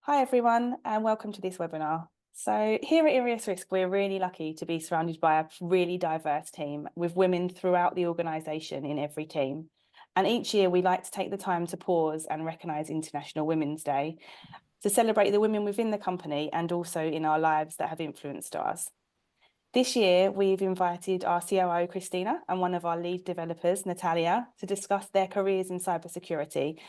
Hi everyone, and welcome to this webinar. So here at IriusRisk, we're really lucky to be surrounded by a really diverse team with women throughout the organisation in every team. And each year we like to take the time to pause and recognise International Women's Day to celebrate the women within the company and also in our lives that have influenced us. This year, we've invited our COO Cristina and one of our lead developers, Natalia, to discuss their careers in cybersecurity,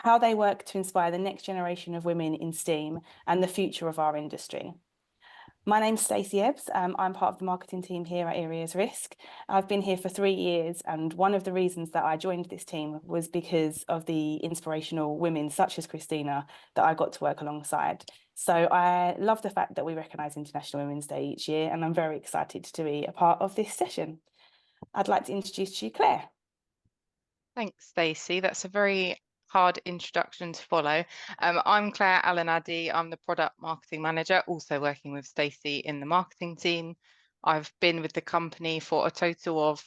how they work to inspire the next generation of women in STEAM and the future of our industry. My name's Stacey Ebbs. I'm part of the marketing team here at IriusRisk. I've been here for 3 years, and one of the reasons that I joined this team was because of the inspirational women such as Cristina that I got to work alongside. So I love the fact that we recognise International Women's Day each year, and I'm very excited to be a part of this session. I'd like to introduce you, Claire. Thanks, Stacey. That's a very hard introduction to follow. I'm Claire Allen-Addy. I'm the product marketing manager, also working with Stacey in the marketing team. I've been with the company for a total of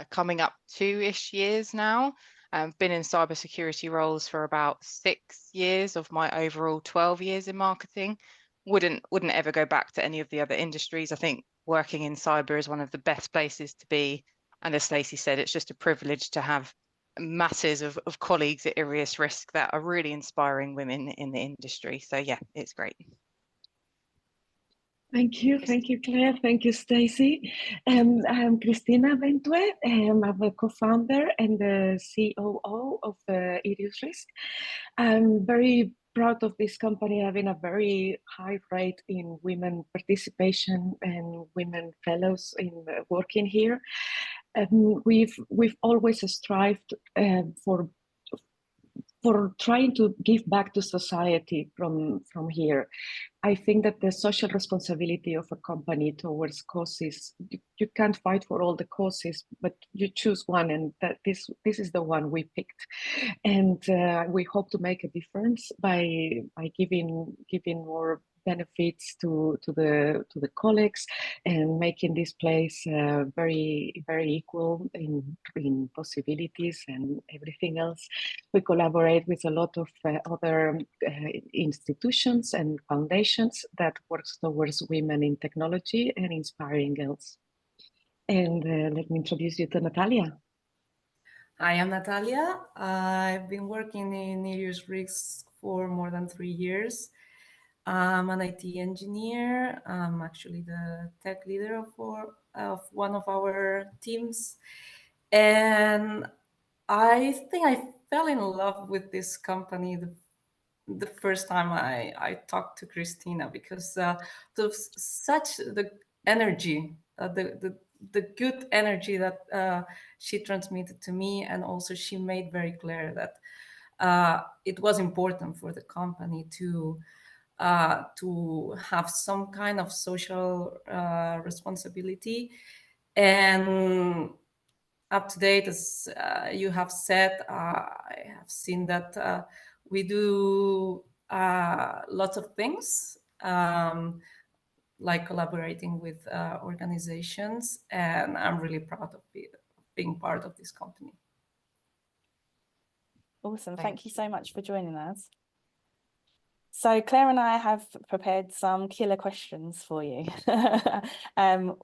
coming up 2-ish years now. I've been in cybersecurity roles for about 6 years of my overall 12 years in marketing. Wouldn't ever go back to any of the other industries. I think working in cyber is one of the best places to be. And as Stacey said, it's just a privilege to have masses of colleagues at IriusRisk that are really inspiring women in the industry. So yeah, it's great. Thank you, Claire. Thank you, Stacey. I'm Cristina Bentué. I'm a co-founder and the COO of IriusRisk. I'm very proud of this company having a very high rate in women participation and women fellows in working here. We've always strived for trying to give back to society from here. I think that the social responsibility of a company towards causes, you can't fight for all the causes, but you choose one, and that this is the one we picked. And we hope to make a difference by giving more benefits to the colleagues and making this place very equal in possibilities and everything else. We collaborate with a lot of other institutions and foundations that works towards women in technology and inspiring girls. And let me introduce you to Natalia. Hi, I'm Natalia. I've been working in IriusRisk for more than 3 years. I'm an IT engineer. I'm actually the tech leader of one of our teams. And I think I fell in love with this company the first time I talked to Cristina, because the energy, the good energy that she transmitted to me, and also she made very clear that it was important for the company to have some kind of social responsibility. And up to date, as you have said, I have seen that we do lots of things, like collaborating with organizations, and I'm really proud of being part of this company. Awesome. Thank you so much for joining us. So Claire and I have prepared some killer questions for you.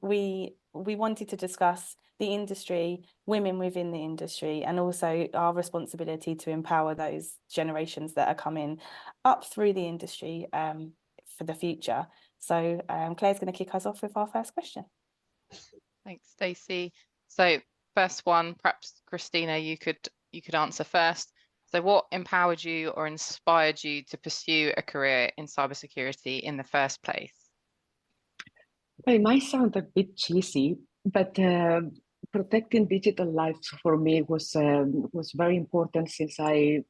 We wanted to discuss the industry, women within the industry, and also our responsibility to empower those generations that are coming up through the industry for the future. So Claire's going to kick us off with our first question. Thanks, Stacey. So first one, perhaps Cristina, you could answer first. So what empowered you or inspired you to pursue a career in cybersecurity in the first place? It might sound a bit cheesy, but protecting digital lives for me was very important, since I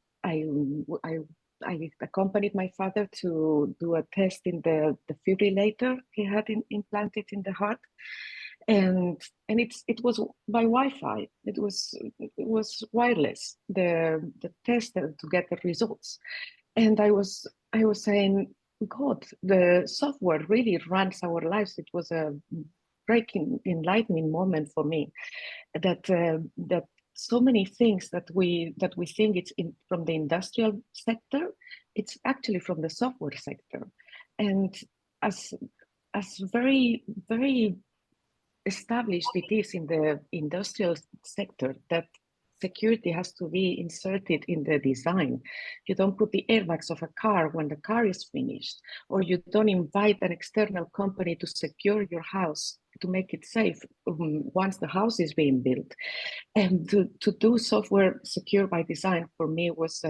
accompanied my father to do a test in the defibrillator he had implanted in the heart. And it was by Wi-Fi. It was wireless. The test to get the results, and I was saying, God, the software really runs our lives. It was a breaking, enlightening moment for me, that so many things that we think it's from the industrial sector it's actually from the software sector. And as very, very established it is in the industrial sector that security has to be inserted in the design. You don't put the airbags of a car when the car is finished, or you don't invite an external company to secure your house to make it safe once the house is being built. And to do software secure by design for me was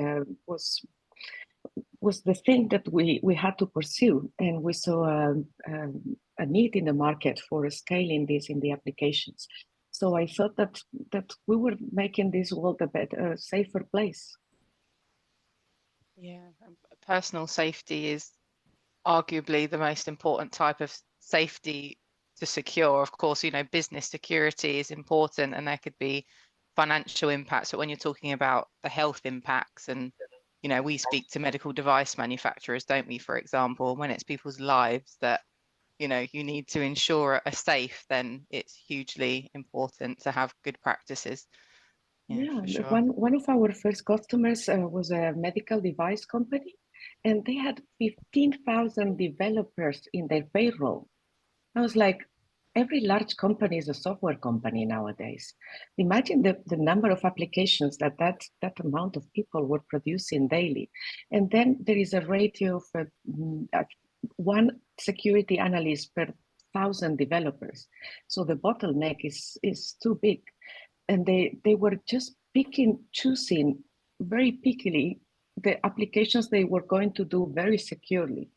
the thing that we had to pursue, and we saw a need in the market for scaling this in the applications. So I thought that we were making this world a better, safer place. Yeah, personal safety is arguably the most important type of safety to secure. Of course, business security is important, and there could be financial impacts, but when you're talking about the health impacts, and we speak to medical device manufacturers, don't we, for example, when it's people's lives that you need to ensure are safe, then it's hugely important to have good practices. Yeah, for sure. one of our first customers was a medical device company, and they had 15,000 developers in their payroll. I was like, every large company is a software company nowadays. Imagine the number of applications that amount of people were producing daily. And then there is a ratio of one security analyst per 1,000 developers. So the bottleneck is too big. And they were just choosing very pickily the applications they were going to do very securely.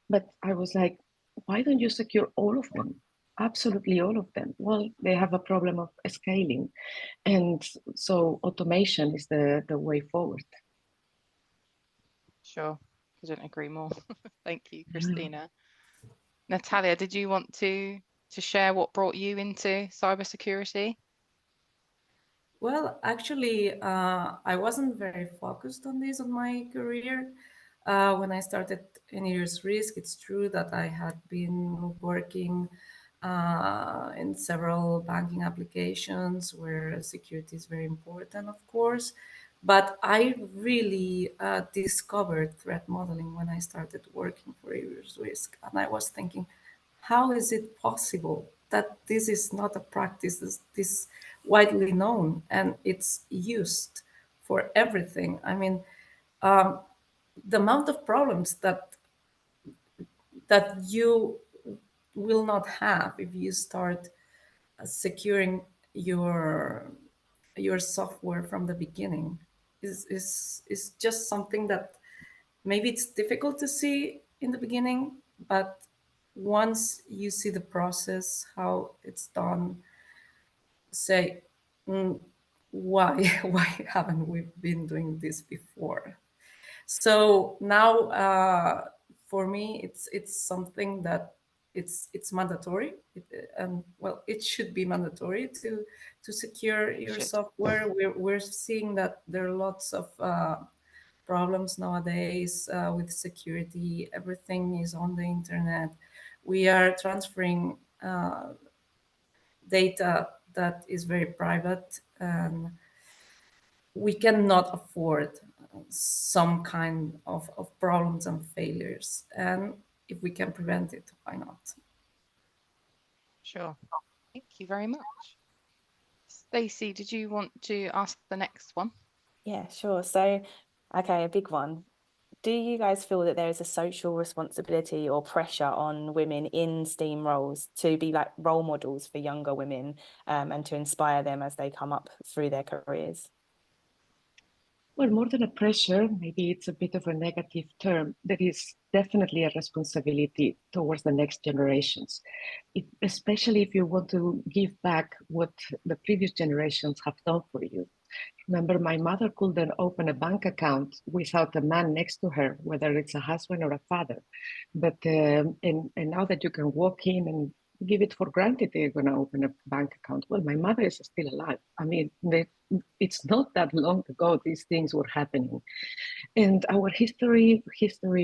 But I was like, why don't you secure all of them? Absolutely all of them. Well, they have a problem of scaling. And so automation is the way forward. Sure, couldn't agree more. Thank you, Cristina. Natalia, did you want to share what brought you into cybersecurity? Well, actually, I wasn't very focused on this on my career. When I started in IriusRisk, it's true that I had been working in several banking applications where security is very important, of course. But I really discovered threat modeling when I started working for IriusRisk. And I was thinking, how is it possible that this is not a practice this widely known and it's used for everything? I mean, the amount of problems that you will not have if you start securing your software from the beginning is just something that maybe it's difficult to see in the beginning, but once you see the process, how it's done, say, why haven't we been doing this before? So now, for me, it's something that it's mandatory, and well, it should be mandatory to secure your software. We're seeing that there are lots of problems nowadays with security. Everything is on the internet. We are transferring data that is very private, and we cannot afford some kind of problems and failures. And if we can prevent it, why not? Sure. Thank you very much. Stacey, did you want to ask the next one? Yeah, sure. So, okay, a big one. Do you guys feel that there is a social responsibility or pressure on women in STEAM roles to be like role models for younger women and to inspire them as they come up through their careers? Well, more than a pressure, maybe it's a bit of a negative term. There is definitely a responsibility towards the next generations, especially if you want to give back what the previous generations have done for you. Remember, my mother couldn't open a bank account without a man next to her, whether it's a husband or a father. But and now that you can walk in and give it for granted they're going to open a bank account. Well, my mother is still alive. I mean, it's not that long ago these things were happening. And our history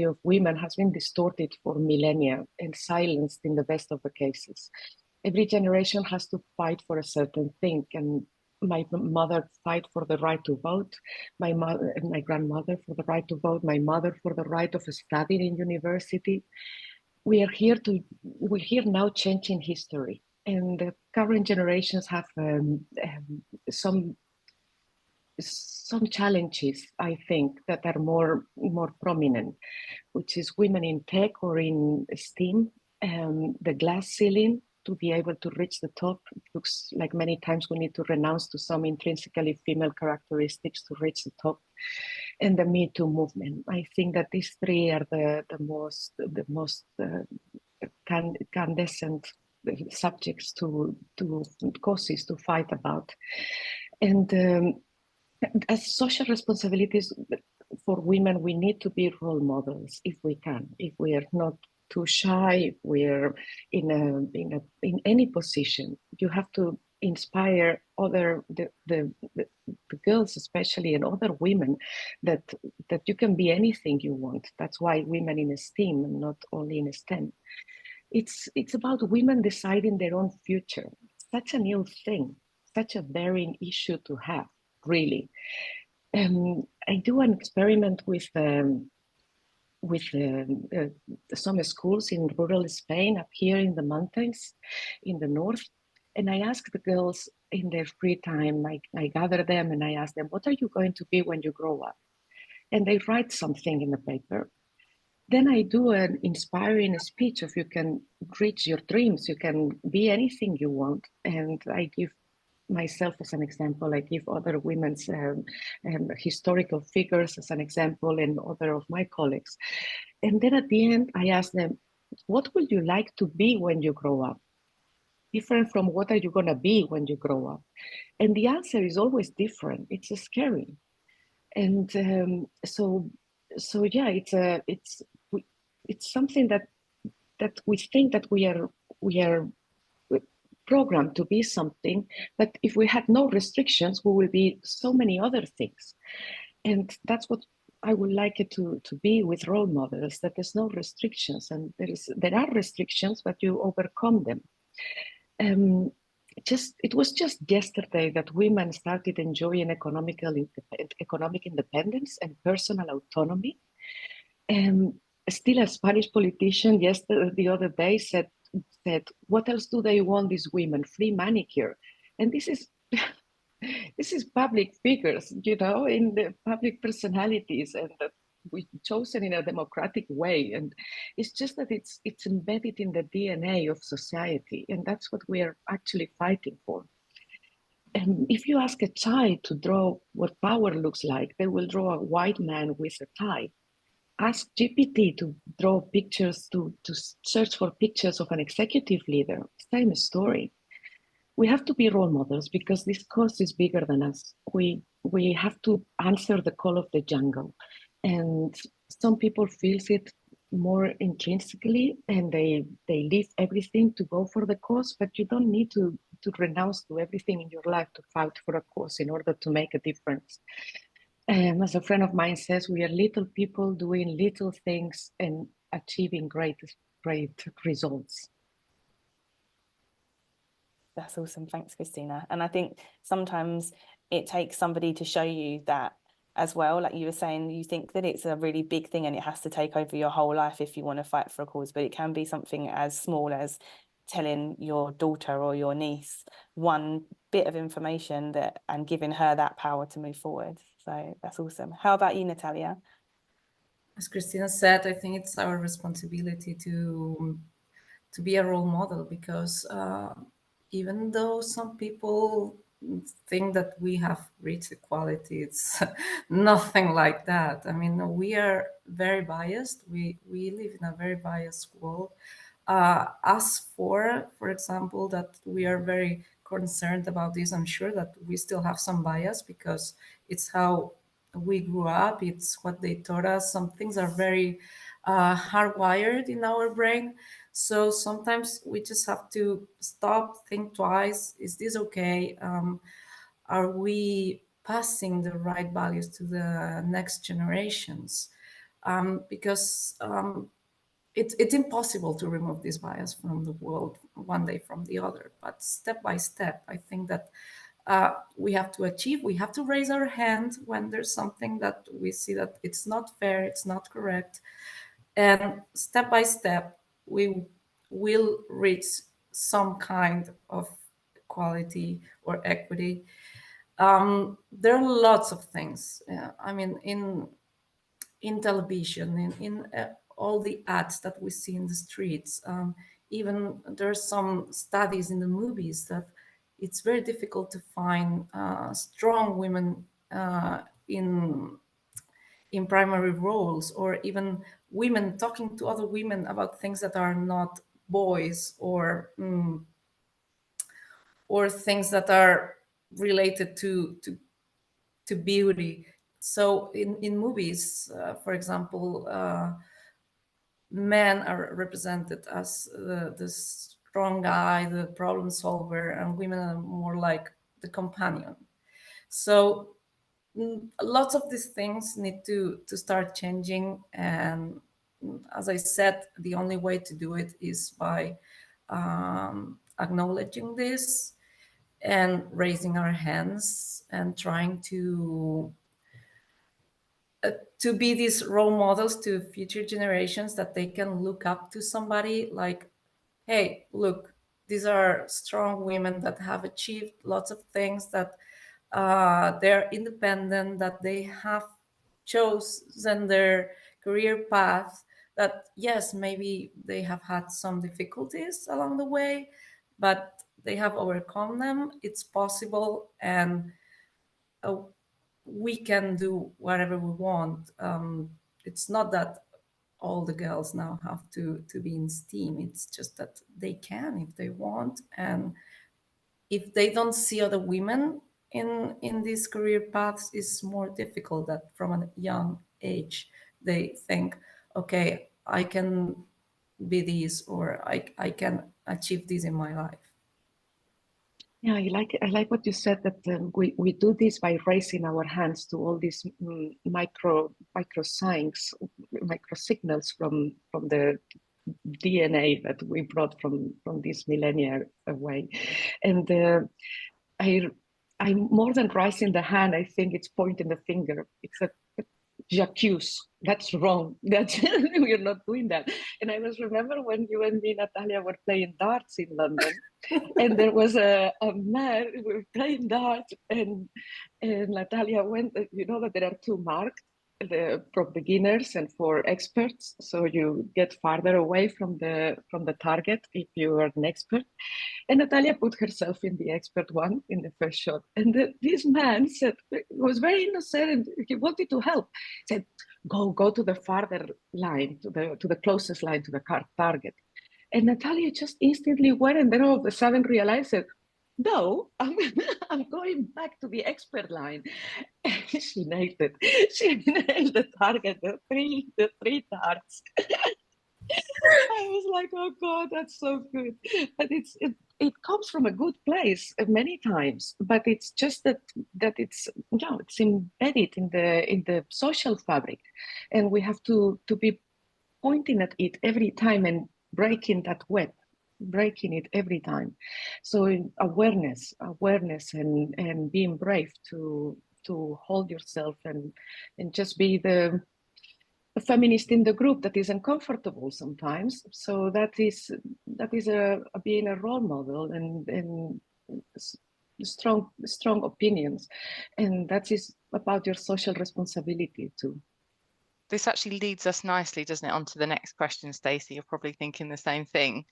of women has been distorted for millennia and silenced in the best of the cases. Every generation has to fight for a certain thing. And my mother fight for the right to vote, my grandmother for the right to vote, my mother for the right of studying in university. We're here now changing history, and the current generations have some challenges, I think, that are more prominent, which is women in tech or in STEAM, the glass ceiling. To be able to reach the top, it looks like many times we need to renounce to some intrinsically female characteristics to reach the top. And the Me Too movement. I think that these three are the most candescent subjects to causes to fight about. And as social responsibilities for women, we need to be role models if we can. If we are not too shy, if we're in any position, you have to inspire the girls especially, and other women, that you can be anything you want. That's why women in STEAM and not only in STEM. It's about women deciding their own future. Such a new thing, such a daring issue to have, really. I do an experiment with some schools in rural Spain, up here in the mountains, in the north. And I ask the girls in their free time, I gather them and I ask them, what are you going to be when you grow up? And they write something in the paper. Then I do an inspiring speech of you can reach your dreams, you can be anything you want. And I give myself as an example, I give other women's historical figures as an example, and other of my colleagues. And then at the end, I ask them, what would you like to be when you grow up? Different from what are you going to be when you grow up? And the answer is always different. It's scary. And so yeah, it's something that we think that we are programmed to be something, but if we had no restrictions, we will be so many other things. And that's what I would like it to be with role models, that there's no restrictions, and there are restrictions, but you overcome them. It was just yesterday that women started enjoying economic independence and personal autonomy. And still, a Spanish politician the other day said, what else do they want, these women? Free manicure. And this is public figures, in the public personalities, and that we've chosen in a democratic way. And it's just that it's embedded in the DNA of society, and that's what we are actually fighting for. And if you ask a child to draw what power looks like, they will draw a white man with a tie. Ask GPT to draw pictures, to search for pictures of an executive leader. Same story. We have to be role models because this cause is bigger than us. We have to answer the call of the jungle. And some people feel it more intrinsically, and they leave everything to go for the cause, but you don't need to renounce to everything in your life to fight for a cause in order to make a difference. As a friend of mine says, we are little people doing little things and achieving great results. That's awesome. Thanks, Cristina. And I think sometimes it takes somebody to show you that as well. Like you were saying, you think that it's a really big thing and it has to take over your whole life if you want to fight for a cause, but it can be something as small as telling your daughter or your niece one bit of information and giving her that power to move forward. So that's awesome. How about you, Natalia? As Cristina said, I think it's our responsibility to be a role model, because even though some people think that we have reached equality, it's nothing like that. I mean, we are very biased. We live in a very biased world. Us for example, that we are very concerned about this. I'm sure that we still have some bias because it's how we grew up. It's what they taught us. Some things are very hardwired in our brain. So sometimes we just have to stop, think twice. Is this okay? Are we passing the right values to the next generations? Because it's impossible to remove this bias from the world one day from the other. But step by step, I think that we have to achieve. We have to raise our hand when there's something that we see that it's not fair, it's not correct. And step by step, we will reach some kind of equality or equity. There are lots of things. I mean, in television, in all the ads that we see in the streets. Even there's some studies in the movies that it's very difficult to find strong women in primary roles, or even women talking to other women about things that are not boys, or things that are related to beauty. So in movies, for example, men are represented as the strong guy, the problem solver, and women are more like the companion. So lots of these things need to start changing. And as I said, the only way to do it is by acknowledging this and raising our hands and trying to be these role models to future generations, that they can look up to somebody like, hey, look, these are strong women that have achieved lots of things, that they're independent, that they have chosen their career path, that yes, maybe they have had some difficulties along the way, but they have overcome them. It's possible, and we can do whatever we want. It's not that all the girls now have to be in STEAM. It's just that they can if they want, and if they don't see other women in these career paths, it's more difficult that from a young age they think, okay, I can be this, or I can achieve this in my life. Yeah, I like what you said, that we do this by raising our hands to all these micro signs, micro signals from the DNA that we brought from this millennia away. And I more than raising the hand, I think it's pointing the finger. It's a j'accuse. That's wrong. That's we're not doing that. And I was remember when you and me, Natalia, were playing darts in London, and there was a man, we were playing darts, and Natalia went. You know that there are two marks, for beginners and for experts. So you get farther away from the target if you are an expert. And Natalia put herself in the expert one in the first shot. And this man said, was very innocent, and he wanted to help. Said, go to the farther line, to the closest line to the target. And Natalia just instantly went, and then all of a sudden realized, no, I'm going back to the expert line. She nailed it. She nailed the target, the three darts. I was like, oh God, that's so good. But it comes from a good place many times, but it's just that it's it's embedded in the social fabric, and we have to be pointing at it every time and breaking that web, breaking it every time. So awareness, and being brave to hold yourself and just be the feminist in the group that is uncomfortable sometimes. So that is being a role model, and strong opinions, and that is about your social responsibility too. This actually leads us nicely, doesn't it, onto the next question, Stacey? You're probably thinking the same thing.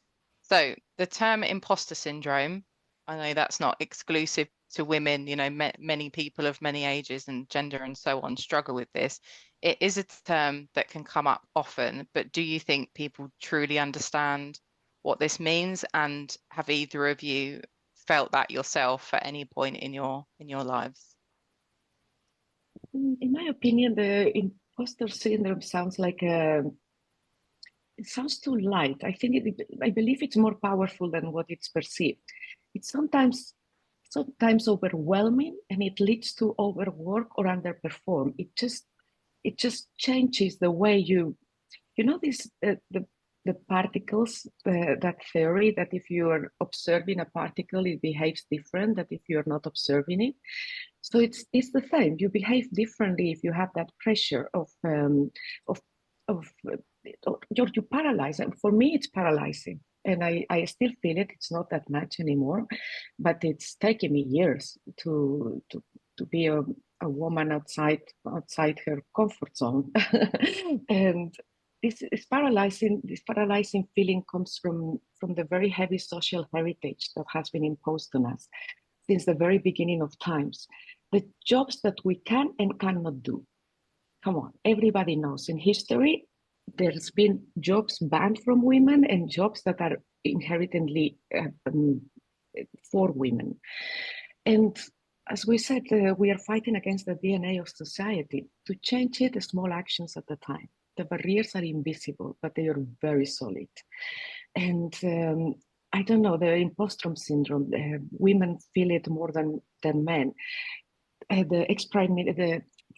So the term imposter syndrome, I know that's not exclusive to women, you know, many people of many ages and gender and so on struggle with this. It is a term that can come up often, but do you think people truly understand what this means? And have either of you felt that yourself at any point in your lives? In my opinion, the imposter syndrome sounds like it sounds too light. I believe it's more powerful than what it's perceived. It's sometimes overwhelming, and it leads to overwork or underperform. It just changes the way you know this the particles, that theory that if you are observing a particle, it behaves different than if you're not observing it. So it's the same. You behave differently if you have that pressure of you're paralyzed. And for me, it's paralyzing, and I still feel it. It's not that much anymore, but it's taken me years to be a woman outside her comfort zone, and this is paralyzing. This paralyzing feeling comes from the very heavy social heritage that has been imposed on us since the very beginning of times. The jobs that we can and cannot do. Come on, everybody knows in history, there's been jobs banned from women and jobs that are inherently for women. And as we said, we are fighting against the DNA of society. To change it, the small actions at a time. The barriers are invisible, but they are very solid. And I don't know, the impostor syndrome, women feel it more than men.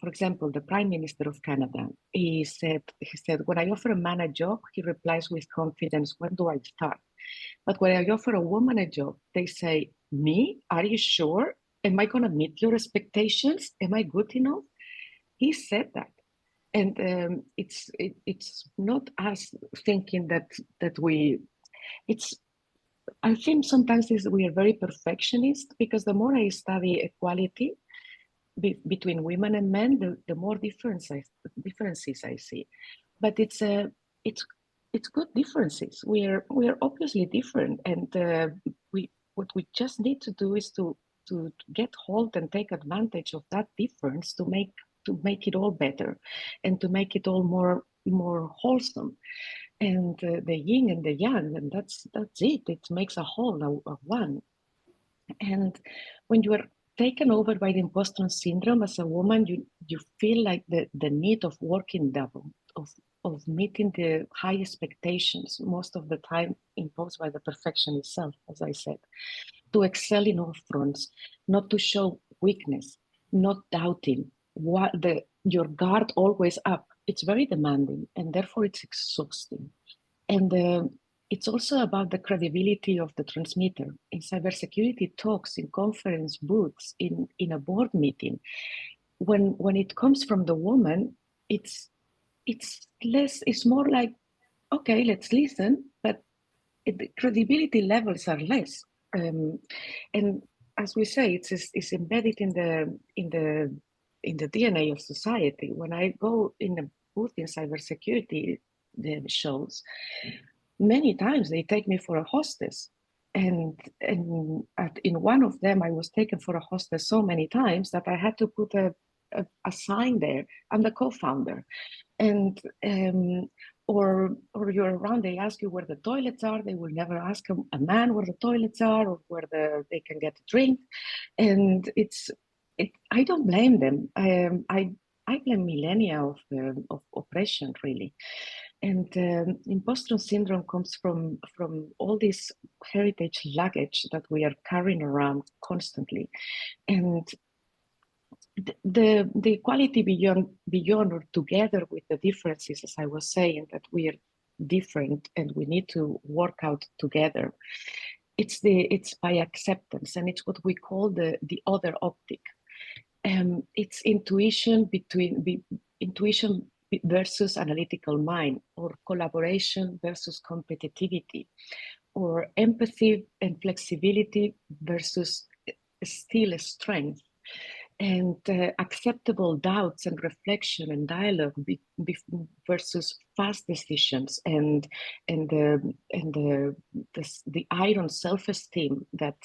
For example, the Prime Minister of Canada, he said, when I offer a man a job, he replies with confidence, when do I start? But when I offer a woman a job, they say, me? Are you sure? Am I going to meet your expectations? Am I good enough? He said that. And it's not us thinking that I think sometimes we are very perfectionist, because the more I study equality between women and men, the more differences I see. But it's good differences. We are obviously different, and what we just need to do is to get hold and take advantage of that difference to make it all better, and to make it all more wholesome. And the yin and the yang, and that's it. It makes a whole of one. And when you are taken over by the impostor syndrome as a woman, you feel like the need of working double, of meeting the high expectations, most of the time imposed by the perfection itself, as I said, to excel in all fronts, not to show weakness, not doubting, your guard always up. It's very demanding, and therefore it's exhausting. And it's also about the credibility of the transmitter. In cybersecurity talks, in conference booths, in a board meeting, when it comes from the woman, it's more like, okay, let's listen, but the credibility levels are less. And as we say, it's embedded in the DNA of society. When I go in a booth in cybersecurity, the shows, many times they take me for a hostess, and in one of them I was taken for a hostess so many times that I had to put a sign there. I'm the co-founder, and or you're around, they ask you where the toilets are. They will never ask a man where the toilets are or where they can get a drink, and I don't blame them. I blame millennia of oppression, really. And imposter syndrome comes from all this heritage luggage that we are carrying around constantly. And the equality beyond or together with the differences, as I was saying, that we are different and we need to work out together. It's by acceptance, and it's what we call the other optic. It's intuition versus analytical mind, or collaboration versus competitivity, or empathy and flexibility versus still strength, and acceptable doubts and reflection and dialogue versus fast decisions, and the iron self-esteem that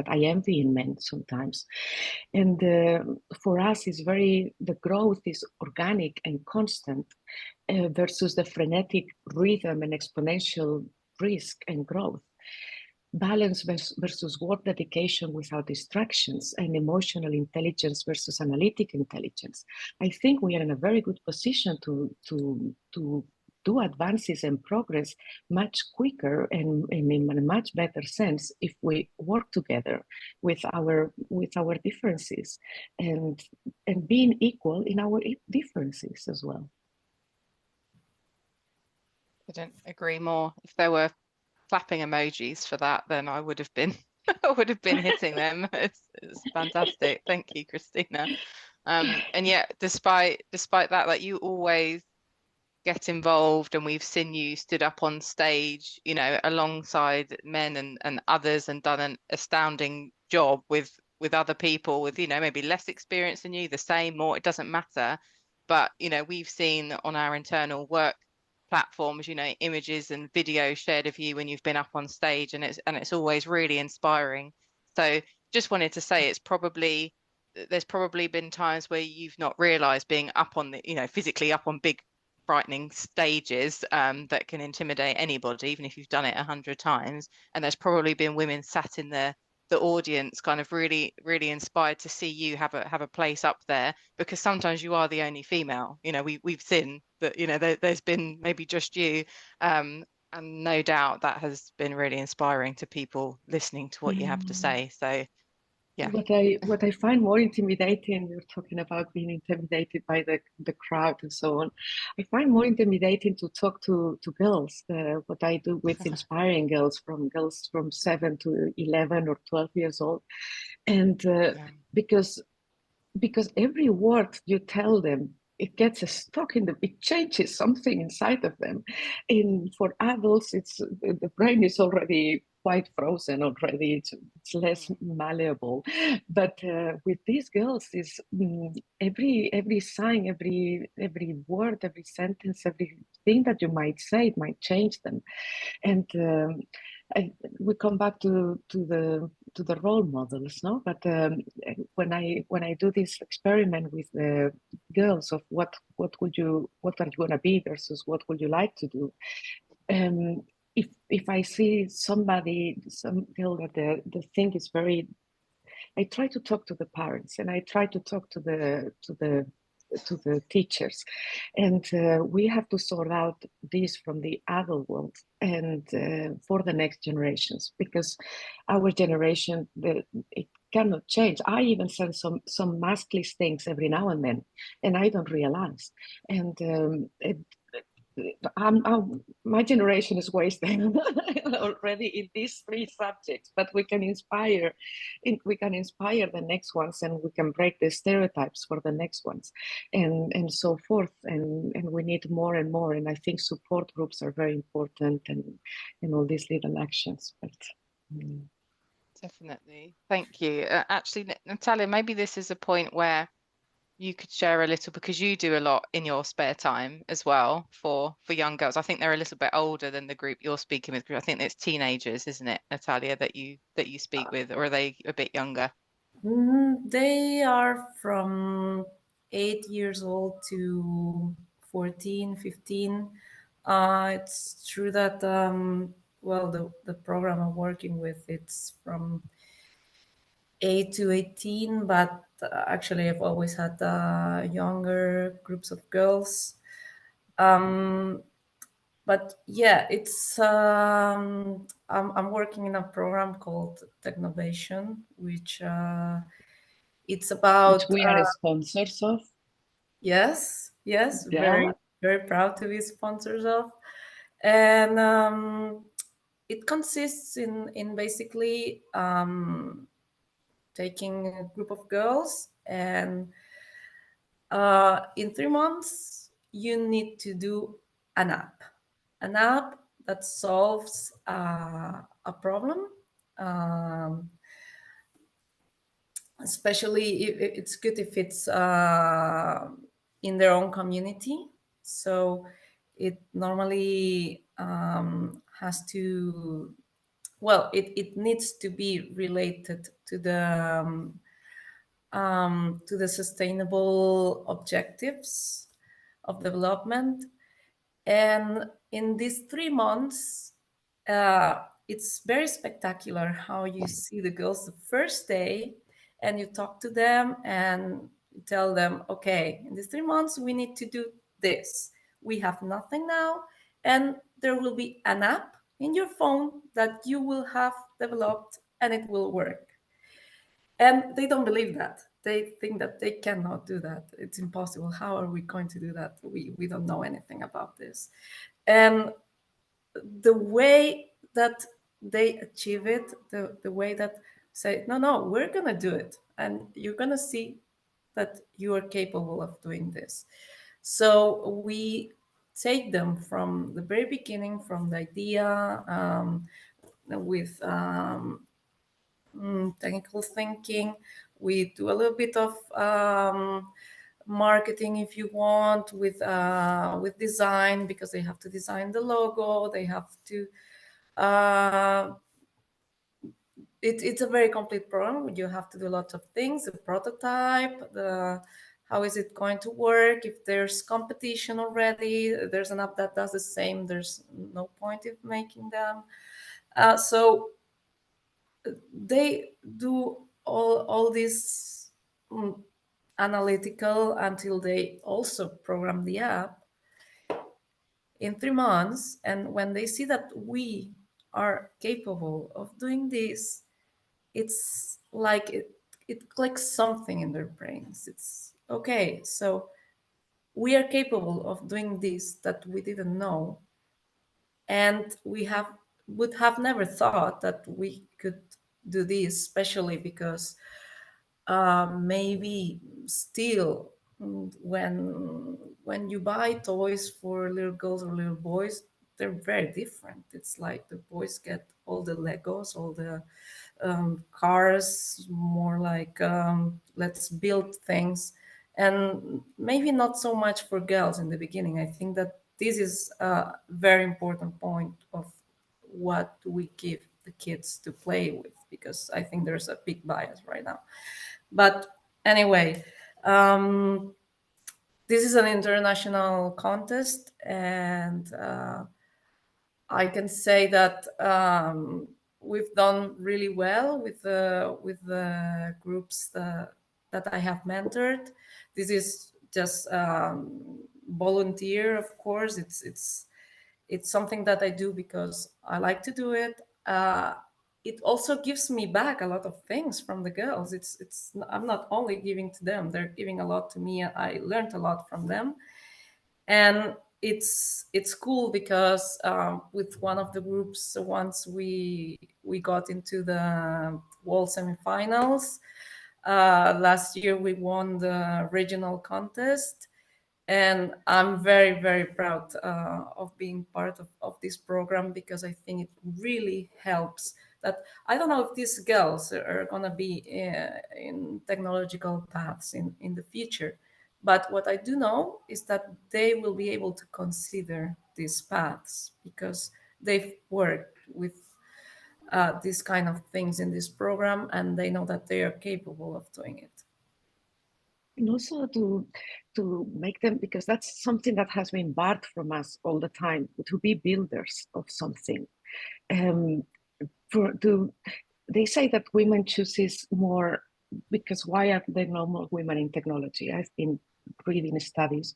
I envy in men sometimes. And for us, the growth is organic and constant versus the frenetic rhythm and exponential risk and growth. Balance versus work dedication without distractions, and emotional intelligence versus analytic intelligence. I think we are in a very good position to do advances and progress much quicker and in a much better sense if we work together with our differences, and being equal in our differences as well. Couldn't agree more. If there were clapping emojis for that, then I would have been I would have been hitting them. It's fantastic. Thank you, Cristina. And yet, despite that, like, you always get involved, and we've seen you stood up on stage, you know, alongside men and others, and done an astounding job with other people with, you know, maybe less experience than you, the same, more, it doesn't matter. But, you know, we've seen on our internal work platforms, you know, images and videos shared of you when you've been up on stage, and it's always really inspiring. So just wanted to say, there's probably been times where you've not realized being up on the, you know, physically up on big frightening stages that can intimidate anybody, even if you've done it 100 times. And there's probably been women sat in the audience kind of really inspired to see you have a place up there, because sometimes you are the only female. You know, we've seen that, you know, there's been maybe just you, and no doubt that has been really inspiring to people listening to what you have to say. So yeah. What I find more intimidating, you're talking about being intimidated by the crowd and so on. I find more intimidating to talk to girls. What I do with inspiring girls from 7 to 11 or 12 years old, and because every word you tell them, it gets stuck in it changes something inside of them. For adults, it's the brain is already quite frozen already. It's less malleable. But with these girls, is every sign, every word, every sentence, everything that you might say, it might change them. And we come back to the role models, no? But when I do this experiment with the girls of what are you gonna be versus what would you like to do, if I see some girl that the thing is very, I try to talk to the parents, and I try to talk to the teachers, and we have to sort out this from the adult world, and for the next generations, because our generation, it cannot change. I even send some maskless things every now and then, and I don't realize. And my generation is wasted already in these 3 subjects, but we can inspire the next ones, and we can break the stereotypes for the next ones, and so forth. And we need more and more. And I think support groups are very important, and all these little actions. But definitely, thank you. Actually, Natalia, maybe this is a point where you could share a little, because you do a lot in your spare time as well for young girls. I think they're a little bit older than the group you're speaking with. I think it's teenagers, isn't it, Natalia, that you speak with, or are they a bit younger? They are from 8 years old to 14, 15. It's true that well, the program I'm working with, it's from 8 to 18, but actually I've always had younger groups of girls. But yeah, it's I'm working in a program called Technovation, which it's about which we are sponsors of. Yes, Yeah. very proud to be sponsors of. And it consists in basically taking a group of girls, and in 3 months you need to do an app that solves a problem. Especially it's good if it's in their own community. So it normally has to, well, it needs to be related to the sustainable objectives of development. And in these 3 months, it's very spectacular how you see the girls the first day, and you talk to them and you tell them, okay, in these 3 months, we need to do this. We have nothing now, and there will be an app in your phone that you will have developed, and it will work. And they don't believe that. They think that they cannot do that. It's impossible. How are we going to do that? We don't know anything about this. And the way that they achieve it, the way that say, no, we're going to do it. And you're going to see that you are capable of doing this. So we take them from the very beginning, from the idea, with technical thinking. We do a little bit of marketing, if you want, with design, because they have to design the logo. They have to. It's a very complete program. You have to do lots of things: the prototype, how is it going to work? If there's competition already, there's an app that does the same. There's no point in making them. So they do all this analytical until they also program the app in 3 months. And when they see that we are capable of doing this, it's like it clicks something in their brains. It's okay, so we are capable of doing this that we didn't know, and would have never thought that we could do this, especially because maybe still when you buy toys for little girls or little boys, they're very different. It's like the boys get all the Legos, all the cars, more like let's build things, and maybe not so much for girls in the beginning. I think that this is a very important point of what we give the kids to play with, because I think there's a big bias right now. But anyway, this is an international contest, and I can say that we've done really well with the groups that I have mentored. This is just volunteer, of course. It's something that I do because I like to do it. It also gives me back a lot of things from the girls. I'm not only giving to them; they're giving a lot to me. I learned a lot from them, and it's cool because with one of the groups, once we got into the world semifinals last year, we won the regional contest, and I'm very, very proud of being part of this program, because I think it really helps. That I don't know if these girls are going to be in technological paths in the future, but what I do know is that they will be able to consider these paths because they've worked with these kind of things in this program, and they know that they are capable of doing it. And also to make them, because that's something that has been barred from us all the time, to be builders of something. They say that women chooses more because why are there no more women in technology? I've been reading studies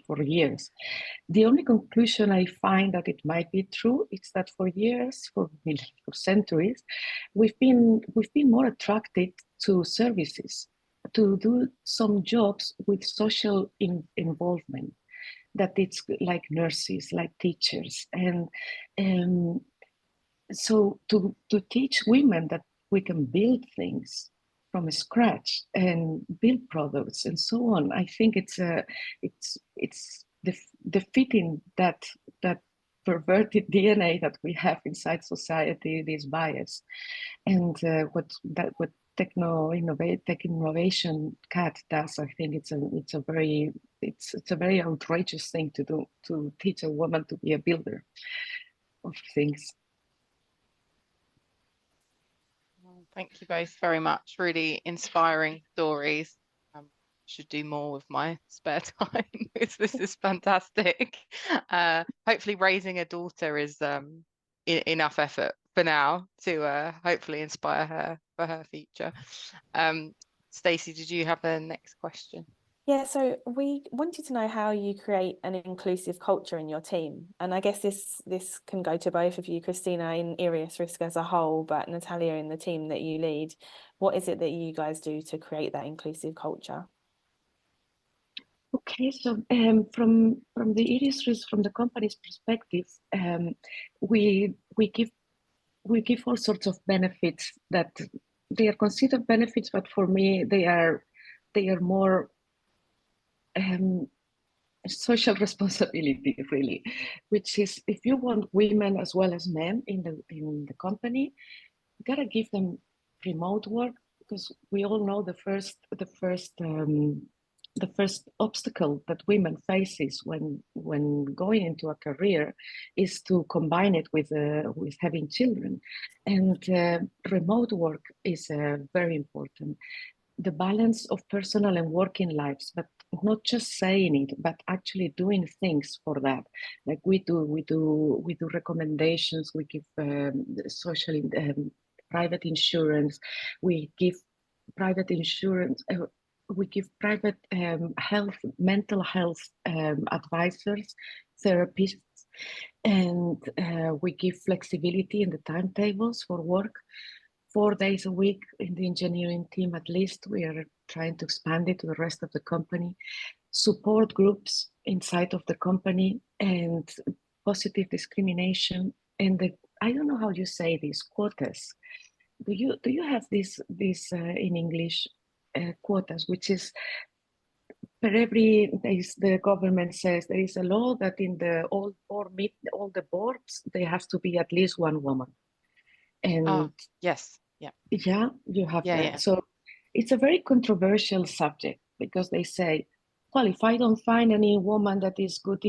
for years. The only conclusion I find that it might be true is that for years, for centuries, we've been more attracted to services, to do some jobs with social involvement, that it's like nurses, like teachers, and so to teach women that we can build things from scratch and build products and so on, I think it's defeating that perverted DNA that we have inside society, this bias, and what tech innovation cat does. I think it's a very outrageous thing to do, to teach a woman to be a builder of things. Thank you both very much. Really inspiring stories. Should do more with my spare time because this is fantastic. Hopefully raising a daughter is enough effort for now to hopefully inspire her for her future. Stacey, did you have a next question? Yeah, so we wanted to know how you create an inclusive culture in your team. And I guess this can go to both of you, Cristina, in IriusRisk as a whole, but Natalia in the team that you lead. What is it that you guys do to create that inclusive culture? Okay, so from the IriusRisk, from the company's perspective, we give all sorts of benefits that they are considered benefits, but for me they are more social responsibility, really, which is if you want women as well as men in the company, you gotta give them remote work, because we all know the first obstacle that women faces when going into a career is to combine it with having children, and remote work is very important. The balance of personal and working lives, but not just saying it, but actually doing things for that. Like we do recommendations. We give social private insurance. We give private insurance. We give private health, mental health advisors, therapists, and we give flexibility in the timetables for work. 4 days a week in the engineering team, at least. We are trying to expand it to the rest of the company. Support groups inside of the company, and positive discrimination. And I don't know how you say this, quotas. Do you have this in English, quotas, which is per every, the government says there is a law that in all the boards, there has to be at least one woman. And yes, yeah, yeah, you have that. yeah. So it's a very controversial subject, because they say, well, if I don't find any woman that is good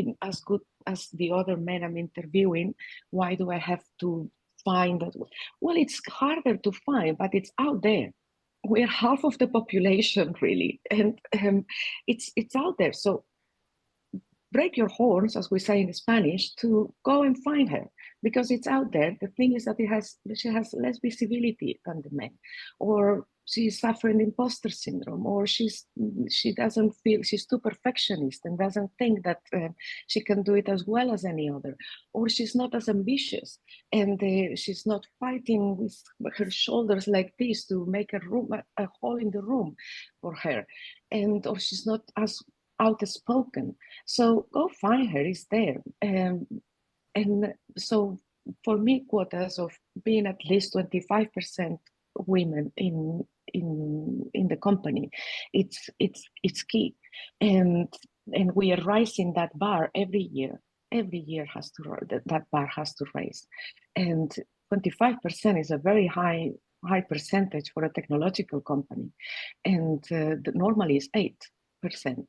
as the other men I'm interviewing, why do I have to find that? Well, it's harder to find, but it's out there. We're half of the population, really, and it's out there. So break your horns, as we say in Spanish, to go and find her, because it's out there. The thing is that she has less visibility than the men, or she's suffering imposter syndrome, or she doesn't feel, she's too perfectionist and doesn't think that she can do it as well as any other, or she's not as ambitious, and she's not fighting with her shoulders like this to make a hole in the room for her, or she's not as outspoken. So go find her, it's there. And so for me, quotas of being at least 25% women in the company, it's key. And we are rising that bar every year. Every year that bar has to rise. And 25% is a very high percentage for a technological company. And normally it's 8%.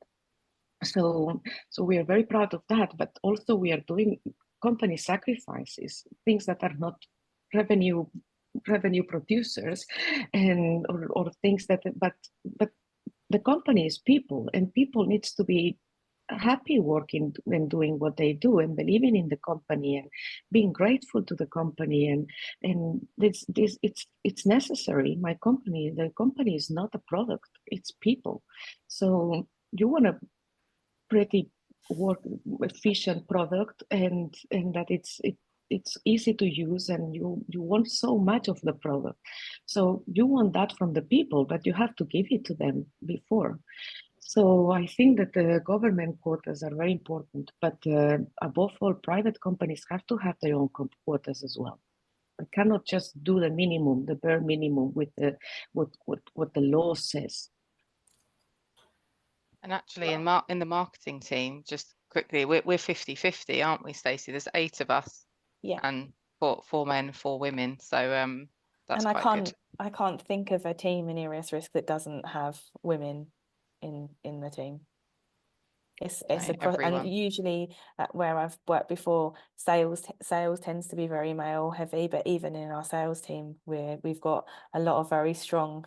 So we are very proud of that, but also we are doing company sacrifices, things that are not revenue producers, and or things that, but the company is people, and people needs to be happy working and doing what they do, and believing in the company, and being grateful to the company, and this it's necessary. The company is not a product, it's people. So you want to pretty efficient product, and that it's easy to use, and you want so much of the product. So you want that from the people, but you have to give it to them before. So I think that the government quotas are very important, but above all, private companies have to have their own quotas as well. They cannot just do the minimum, the bare minimum with what the law says. And actually, in the marketing team, just quickly, we're 50-50, aren't we, Stacey? There's 8 of us, Yeah. and 4 men, 4 women. So that's and quite good. I can't think of a team in IriusRisk that doesn't have women in the team. It's across, and usually where I've worked before, sales tends to be very male heavy, but even in our sales team, we've got a lot of very strong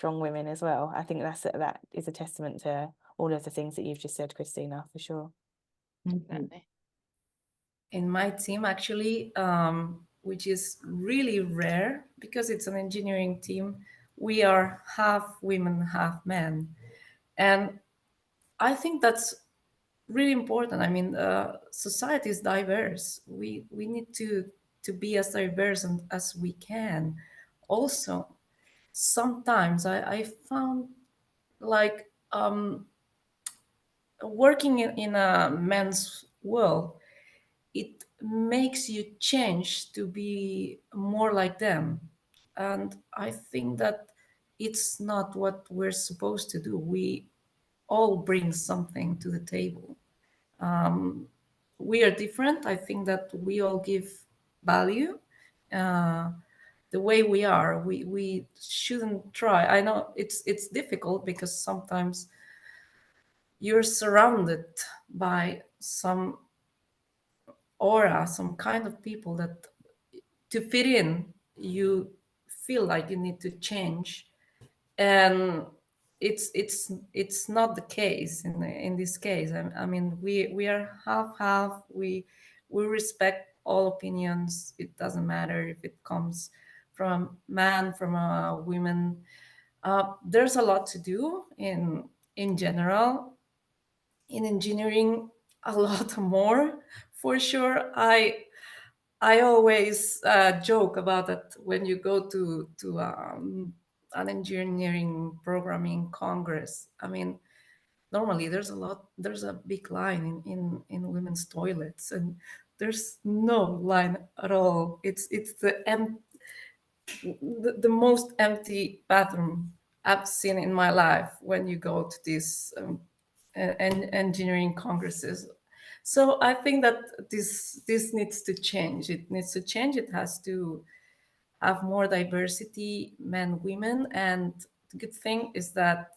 women as well. I think that is a testament to all of the things that you've just said, Cristina, for sure. Mm-hmm. In my team, actually, which is really rare because it's an engineering team, we are half women, half men. And I think that's really important. I mean, society is diverse. We need to be as diverse as we can. Also, sometimes I found like working in a men's world, it makes you change to be more like them. And I think that it's not what we're supposed to do. We all bring something to the table. We are different. I think that we all give value. The way we are, we shouldn't try. I know it's difficult because sometimes you're surrounded by some aura, some kind of people that to fit in, you feel like you need to change, and it's not the case in this case. I mean, we are half. We respect all opinions. It doesn't matter if it comes from man, from a woman. There's a lot to do in general in engineering, a lot more for sure. I always joke about that when you go to an engineering programming congress. I mean, normally there's a big line in women's toilets, and there's no line at all. It's the most empty bathroom I've seen in my life when you go to these engineering congresses. So I think that this needs to change. It needs to change. It has to have more diversity, men, women, and the good thing is that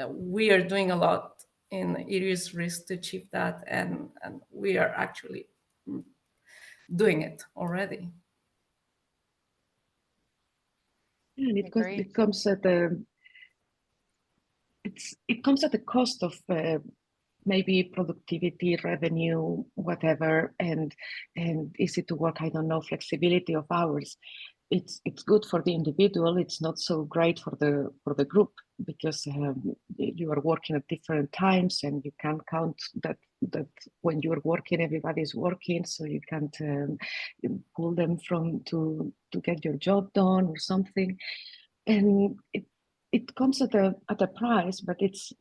we are doing a lot in IriusRisk to achieve that, and we are actually doing it already. And Agreed. it comes at the it comes at the cost of maybe productivity, revenue, whatever, and easy to work. I don't know, flexibility of hours. It's good for the individual. It's not so great for the group because you are working at different times, and you can't count that when you're working, everybody's working, so you can't pull them from to get your job done or something. And it comes at a price, but it's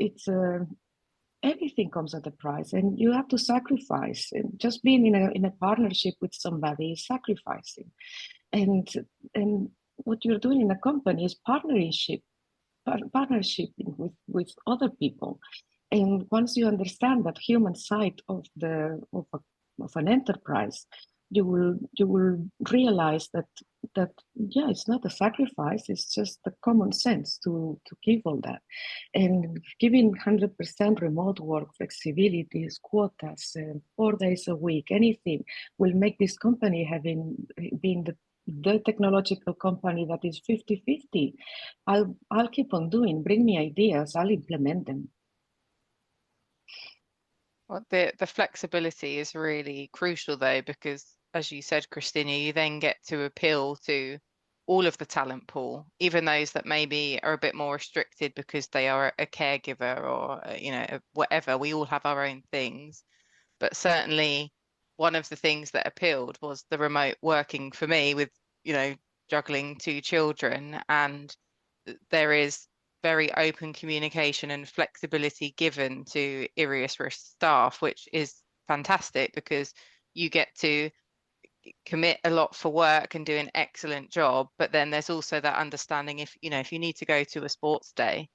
everything comes at a price, and you have to sacrifice. And just being in a partnership with somebody is sacrificing. And what you're doing in a company is partnership with other people. And once you understand that human side of an enterprise, you will realize that yeah, it's not a sacrifice, it's just the common sense to give all that. And giving 100% remote work, flexibilities, quotas, 4 days a week, anything will make this company being the technological company that is 50-50. I'll keep on doing, bring me ideas, I'll implement them. Well, the flexibility is really crucial though, because as you said, Cristina, you then get to appeal to all of the talent pool, even those that maybe are a bit more restricted because they are a caregiver or, you know, whatever. We all have our own things. But certainly one of the things that appealed was the remote working for me with, you know, juggling 2 children. And there is very open communication and flexibility given to IriusRisk staff, which is fantastic because you get to commit a lot for work and do an excellent job. But then there's also that understanding if you need to go to a sports day,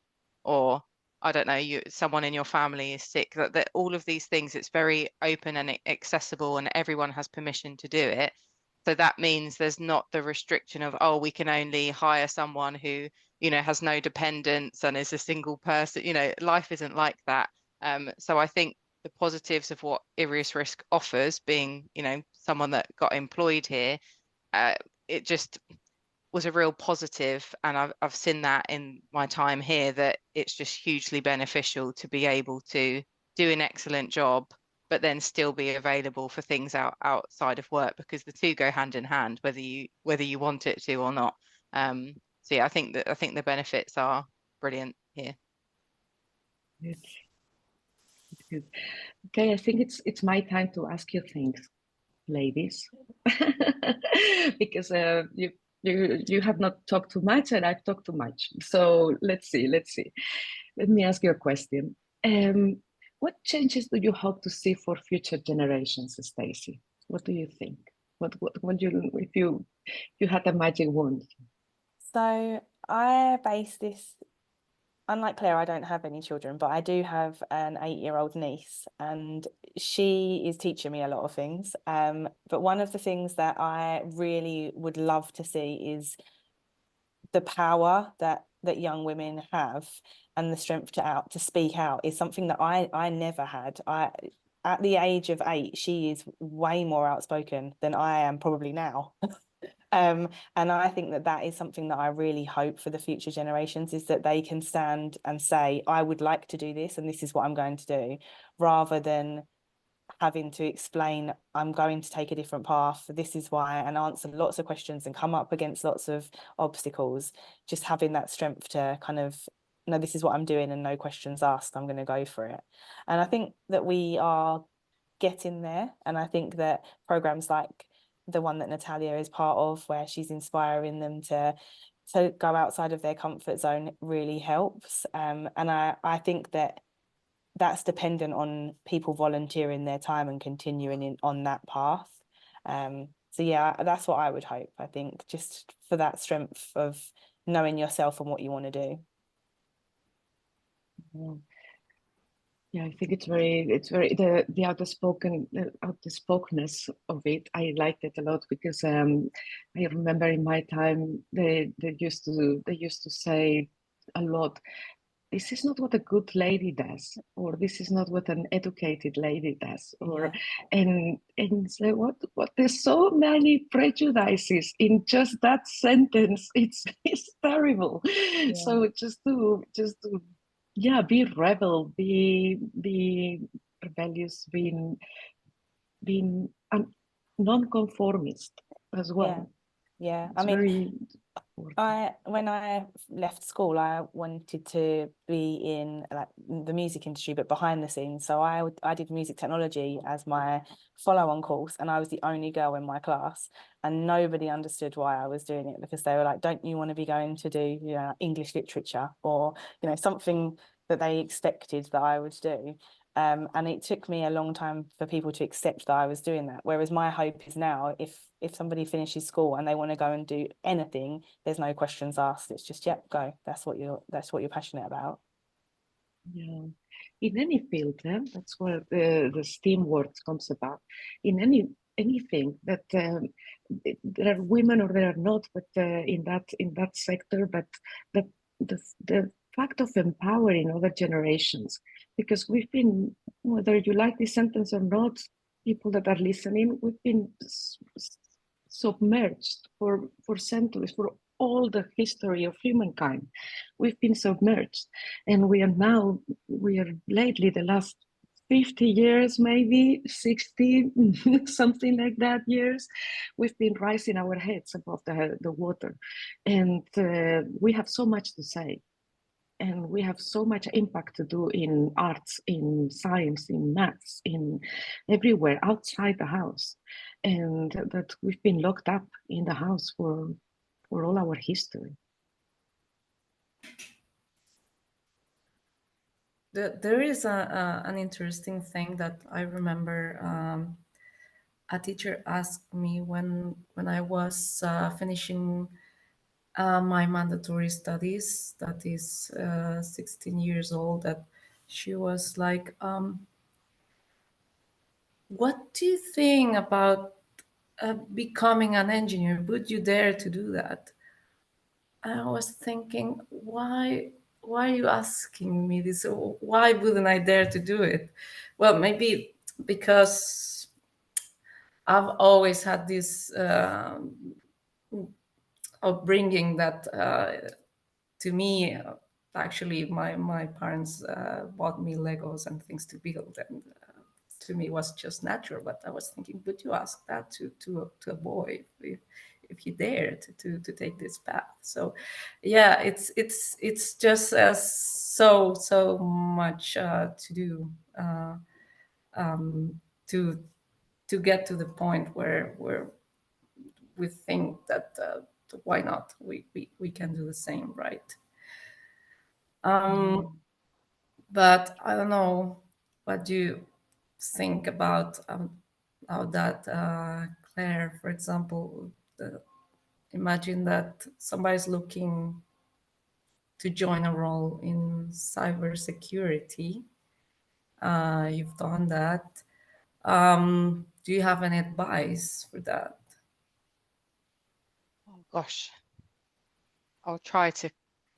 or I don't know, someone in your family is sick, that all of these things, it's very open and accessible and everyone has permission to do it. So that means there's not the restriction of, oh, we can only hire someone who, has no dependents and is a single person. Life isn't like that. So I think the positives of what IriusRisk offers, being, someone that got employed here, it just was a real positive, and I've seen that in my time here, that it's just hugely beneficial to be able to do an excellent job, but then still be available for things outside of work, because the two go hand in hand, whether you want it to or not. So yeah, I think the benefits are brilliant here. It's good. Okay, I think it's my time to ask you things, ladies, because you have not talked too much and I've talked too much. So let's see. Let me ask you a question. What changes do you hope to see for future generations, Stacey? What do you think? What you, if you had a magic wand? So I base this, unlike Claire, I don't have any children, but I do have an 8-year-old niece, and she is teaching me a lot of things. But one of the things that I really would love to see is the power that young women have, and the strength to speak out is something that I never had. At the age of 8, she is way more outspoken than I am probably now. And I think that is something that I really hope for the future generations, is that they can stand and say, I would like to do this and this is what I'm going to do, rather than having to explain, I'm going to take a different path, this is why, and answer lots of questions and come up against lots of obstacles. Just having that strength to kind of, no, this is what I'm doing and no questions asked, I'm going to go for it. And I think that we are getting there, and I think that programs like the one that Natalia is part of, where she's inspiring them to go outside of their comfort zone, really helps. And I think that that's dependent on people volunteering their time and continuing on that path. So yeah, that's what I would hope. I think just for that strength of knowing yourself and what you want to do. Yeah, I think it's very the outspokenness of it. I liked it a lot because I remember in my time they used to say a lot, this is not what a good lady does, or this is not what an educated lady does, or and so what there's so many prejudices in just that sentence. It's terrible. So just to be rebel, be rebellious, being non-conformist as well. Yeah, it's very when I left school, I wanted to be in like the music industry, but behind the scenes. So I did music technology as my follow-on course, and I was the only girl in my class, and nobody understood why I was doing it, because they were like, don't you want to be going to do, you know, English literature, or, you know, something that they expected that I would do. And it took me a long time for people to accept that I was doing that. Whereas my hope is now, if somebody finishes school and they want to go and do anything, there's no questions asked. It's just, yep, go. That's what you're passionate about. Yeah, in any field, that's where the STEAM word comes about. In anything that there are women or there are not, but in that sector, but that the fact of empowering other generations, because we've been, whether you like this sentence or not, people that are listening, we've been submerged for centuries, for all the history of humankind. We've been submerged, and we are lately, the last 50 years, maybe 60, something like that years, we've been rising our heads above the water. And we have so much to say. And we have so much impact to do in arts, in science, in maths, in everywhere outside the house. And that we've been locked up in the house for all our history. There is an interesting thing that I remember. A teacher asked me when I was finishing my mandatory studies, that is 16 years old, that she was like, what do you think about becoming an engineer? Would you dare to do that? I was thinking, why are you asking me this? Why wouldn't I dare to do it? Well, maybe because I've always had this upbringing that to me, actually, my parents bought me Legos and things to build, and to me was just natural. But I was thinking, would you ask that to a boy if he dared to take this path? So yeah, it's just so much to do to get to the point where we think that why not, we can do the same, right? But I don't know, what do you think about how that, Claire, for example, imagine that somebody's looking to join a role in cybersecurity. You've done that. Do you have any advice for that? Oh gosh, I'll try to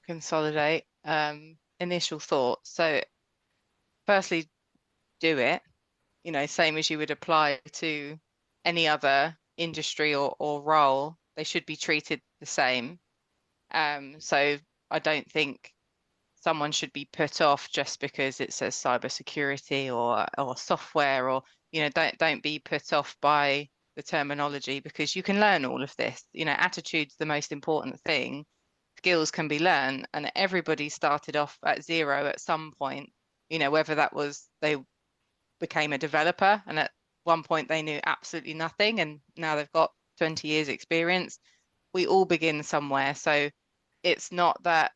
consolidate initial thoughts. So firstly, do it, you know, same as you would apply to any other industry or role. They should be treated the same. So I don't think someone should be put off just because it says cybersecurity or software, or, you know, don't be put off by the terminology, because you can learn all of this. You know, attitude's the most important thing. Skills can be learned, and everybody started off at zero at some point, you know, whether that was they became a developer and at one point they knew absolutely nothing and now they've got 20 years experience. We all begin somewhere. So it's not that,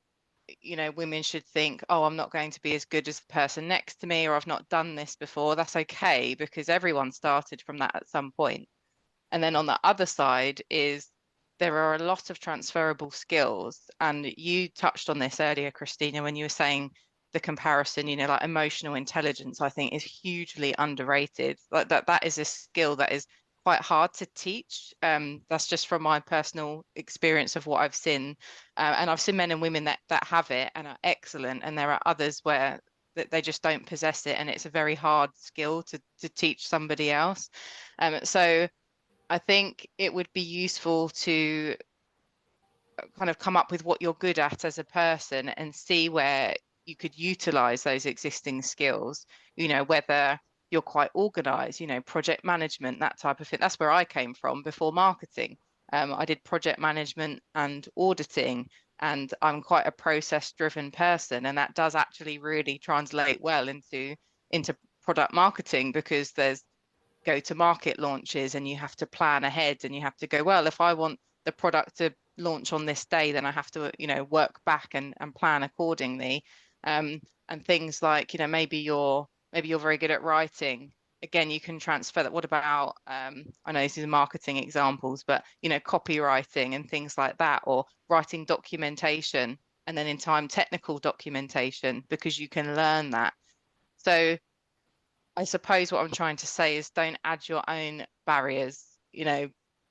you know, women should think, oh, I'm not going to be as good as the person next to me, or I've not done this before. That's okay, because everyone started from that at some point. And then on the other side is there are a lot of transferable skills. And you touched on this earlier, Cristina, when you were saying the comparison, you know, like emotional intelligence, I think is hugely underrated. Like that is a skill that is quite hard to teach. That's just from my personal experience of what I've seen. And I've seen men and women that have it and are excellent. And there are others where they just don't possess it. And it's a very hard skill to teach somebody else. So I think it would be useful to kind of come up with what you're good at as a person and see where you could utilize those existing skills, you know, whether you're quite organized, you know, project management, that type of thing. That's where I came from before marketing. I did project management and auditing, and I'm quite a process-driven person, and that does actually really translate well into product marketing, because there's go to market launches and you have to plan ahead and you have to go, well, if I want the product to launch on this day, then I have to, you know, work back and plan accordingly. And things like, you know, maybe you're very good at writing. Again, you can transfer that. What about, I know these are marketing examples, but, you know, copywriting and things like that, or writing documentation, and then in time, technical documentation, because you can learn that. So I suppose what I'm trying to say is don't add your own barriers. You know,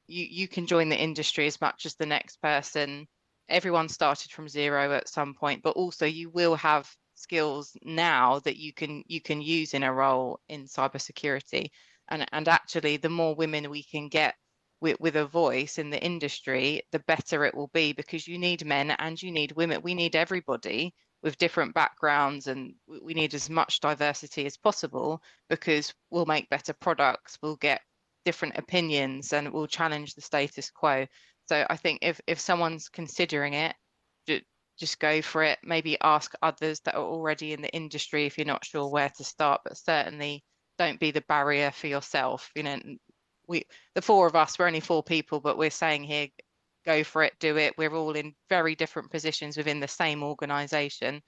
you can join the industry as much as the next person. Everyone started from zero at some point, but also you will have skills now that you can use in a role in cybersecurity. And actually, the more women we can get with a voice in the industry, the better it will be, because you need men and you need women. We need everybody with different backgrounds, and we need as much diversity as possible, because we'll make better products, we'll get different opinions, and we'll challenge the status quo. So I think if someone's considering it, just go for it. Maybe ask others that are already in the industry if you're not sure where to start, but certainly don't be the barrier for yourself. You know, the four of us, we're only 4 people, but we're saying here, go for it, do it. We're all in very different positions within the same organization.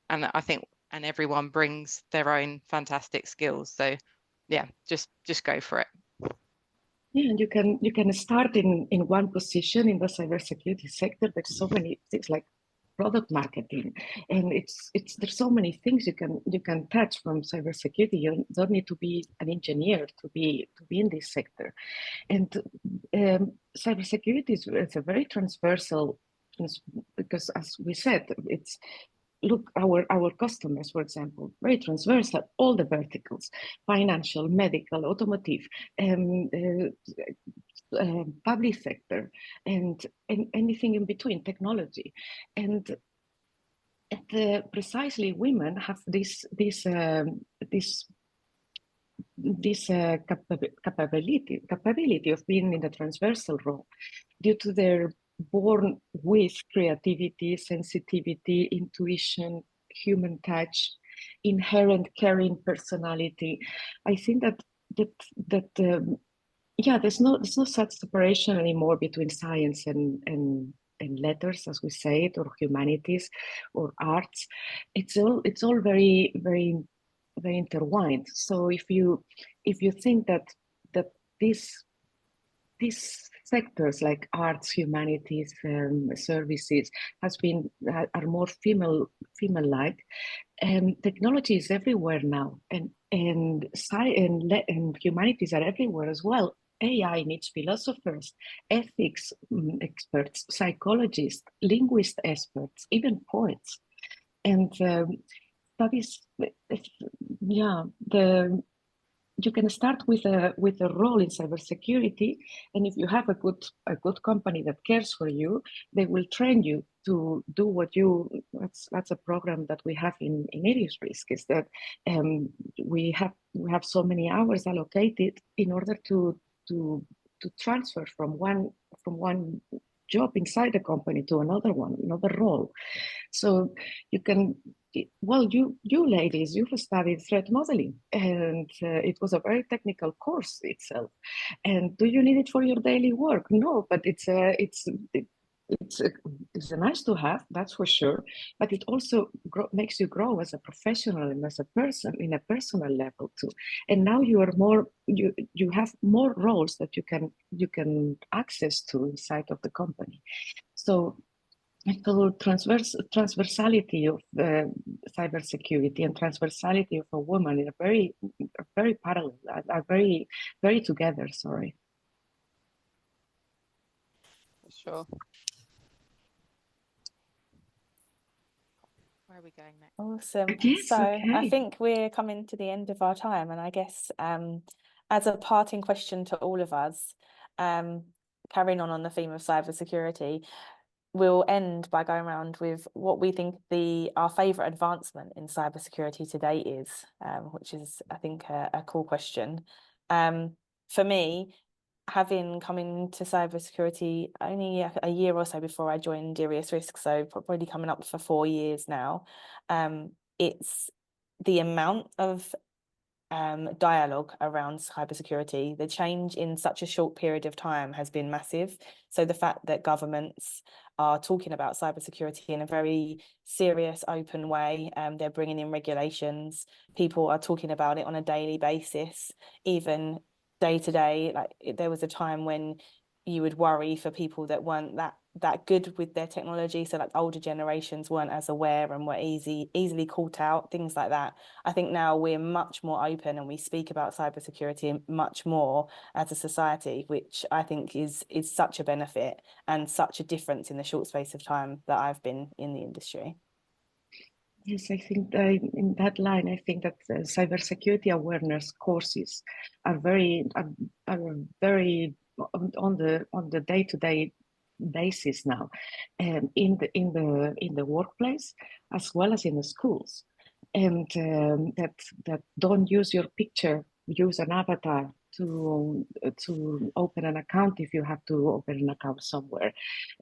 And I think, and everyone brings their own fantastic skills. So yeah, just go for it. Yeah, and you can start in one position in the cybersecurity sector. There's so many things like product marketing, and there's so many things you can touch from cybersecurity. You don't need to be an engineer to be in this sector. And cybersecurity is a very transversal, because as we said, it's look our customers, for example, very transversal, all the verticals: financial, medical, automotive, public sector, and anything in between, technology. And precisely women have this capability of being in the transversal role, due to their born with creativity, sensitivity, intuition, human touch, inherent caring personality. I think yeah, there's no such separation anymore between science and letters, as we say it, or humanities or arts. It's all very, very intertwined. So if you think that these sectors like arts, humanities, services are more female-like, and technology is everywhere now, and humanities are everywhere as well. AI needs philosophers, ethics experts, psychologists, linguist experts, even poets, and that is, yeah, you can start with a role in cybersecurity, and if you have a good company that cares for you, they will train you to do what you. That's a program that we have in IriusRisk, is that we have so many hours allocated in order to transfer from one job inside the company to another role. So you can, well, you ladies, you've studied threat modeling, and it was a very technical course itself. And do you need it for your daily work? No, but it's a nice to have, that's for sure. But it also makes you grow as a professional and as a person in a personal level too. And now you are more, you have more roles that you can access to inside of the company. So I thought transversality of cybersecurity and transversality of a woman are very parallel, are very together. Sorry. Sure. Where are we going next? Awesome. Yes, So okay. I think we're coming to the end of our time, and I guess as a parting question to all of us, carrying on the theme of cybersecurity, we'll end by going around with what we think our favourite advancement in cybersecurity to date is, which is, I think, a cool question. For me, having come into cybersecurity only a year or so before I joined IriusRisk, so probably coming up for 4 years now, it's the amount of dialogue around cybersecurity. The change in such a short period of time has been massive. So the fact that governments are talking about cybersecurity in a very serious, open way, they're bringing in regulations, people are talking about it on a daily basis, even day to day. Like there was a time when you would worry for people that weren't that good with their technology, so like older generations weren't as aware and were easily caught out, things like that. I think now we're much more open and we speak about cybersecurity much more as a society, which I think is such a benefit and such a difference in the short space of time that I've been in the industry. Yes, I think in that line, I think that cybersecurity awareness courses are very on the day-to-day basis now, and in the workplace as well as in the schools, and that don't use your picture, use an avatar to open an account if you have to open an account somewhere,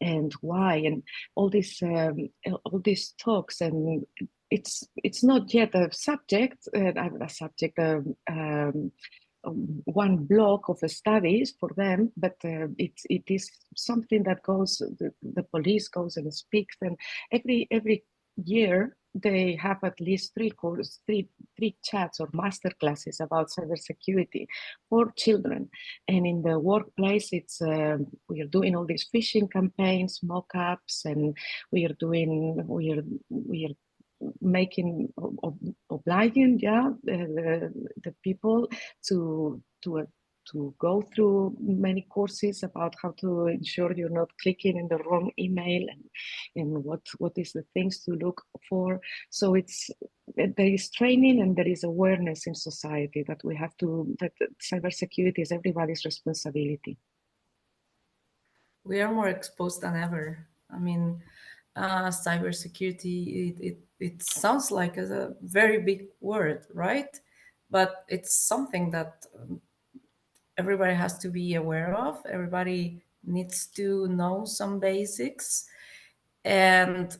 and why, and all these talks, and it's not yet a subject, one block of studies for them, but it is something that goes. The police goes and speaks, and every year they have at least three chats or master classes about cybersecurity for children. And in the workplace, it's we are doing all these phishing campaigns, mock-ups, and we are making obliging the people to go through many courses about how to ensure you're not clicking in the wrong email, and what is the things to look for. So there is training and there is awareness in society that we have to, that cybersecurity is everybody's responsibility. We are more exposed than ever. I mean, cybersecurity, it sounds like a very big word, right? But it's something that everybody has to be aware of. Everybody needs to know some basics. And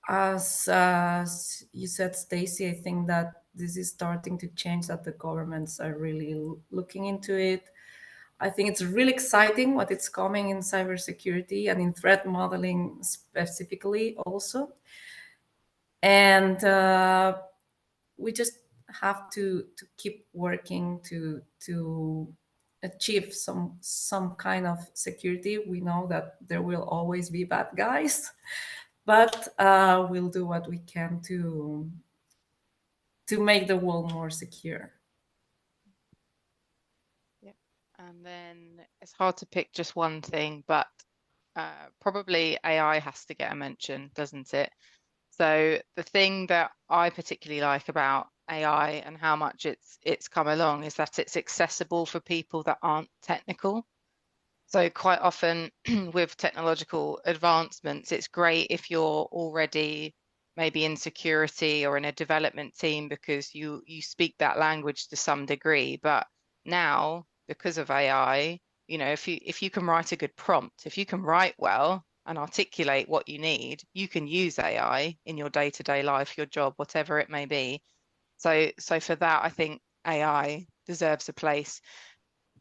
as you said, Stacy, I think that this is starting to change, that the governments are really looking into it. I think it's really exciting what is coming in cybersecurity and in threat modeling specifically also. And we just have to keep working to achieve some kind of security. We know that there will always be bad guys, but we'll do what we can to make the world more secure. Yeah. And then it's hard to pick just one thing, but probably AI has to get a mention, doesn't it? So the thing that I particularly like about AI and how much it's come along is that it's accessible for people that aren't technical. So quite often with technological advancements, it's great if you're already maybe in security or in a development team because you speak that language to some degree. But now, because of AI, you know, if you can write a good prompt, if you can write well and articulate what you need, you can use AI in your day-to-day life, your job, whatever it may be. So for that, I think AI deserves a place.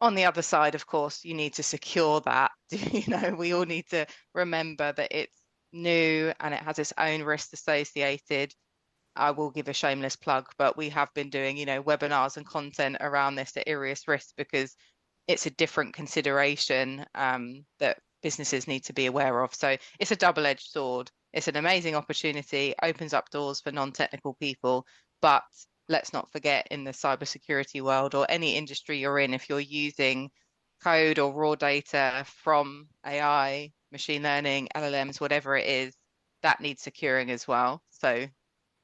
On the other side, of course, you need to secure that. You know, we all need to remember that it's new and it has its own risks associated. I will give a shameless plug, but we have been doing, you know, webinars and content around this at IriusRisk because it's a different consideration that businesses need to be aware of. So it's a double-edged sword. It's an amazing opportunity, opens up doors for non-technical people, but let's not forget in the cybersecurity world or any industry you're in, if you're using code or raw data from AI, machine learning, LLMs, whatever it is, that needs securing as well. So